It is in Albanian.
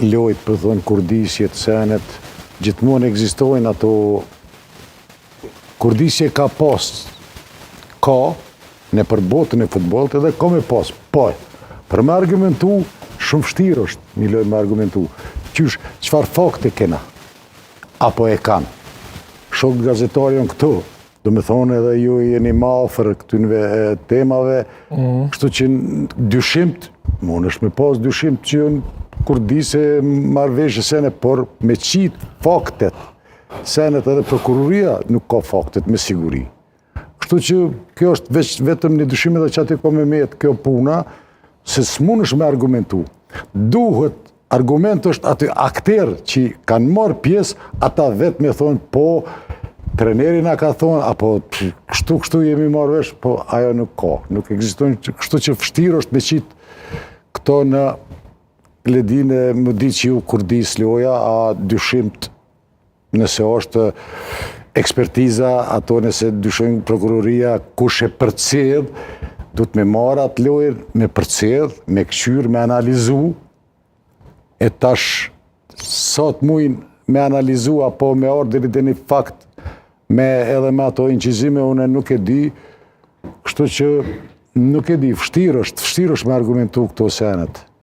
lojt, për thonë, kurdisjet, senet, gjithmonë ekzistojnë ato, kurdisje ka pas, në për botën e futbollit edhe ka me pas, po, për me argumentu, shumë vështirë është një lojë me argumentu, qysh, qëfar fakte kena, apo e kanë, shokët gazetarion këtu, do me thonë edhe ju jeni ma ofër këtynve temave, kështu që dyshimt, mund është me pas dyshimt që kurdise marrëveshje sene, por me qitë faktet, senet edhe prokuroria nuk ka faktet me siguri. Kështu që kjo është vetëm një dyshim edhe që aty ka me metë kjo puna, se s'mun është me argumentu. Duhet, argument është aty akter që kanë marrë pjesë, ata vetë me thonë, po, treneri na ka thonë, apo kështu jemi marrë vesh, po ajo nuk ka, nuk ekzistojnë, kështu që vështirë është me qitë këto në ledine më di që ju kurdis loja, a dyshimt nëse është ekspertiza, ato nëse dyshojnë prokuroria, kush e përcedh, du të me marrë atë lojën, me përcedh, me këqyr, me analizu, e tash sot mujnë me analizu, apo me orderi dhe një fakt, edhe me ato inqizime, une nuk e di, kështu që nuk e di, vështirë është me argumentu këto senet.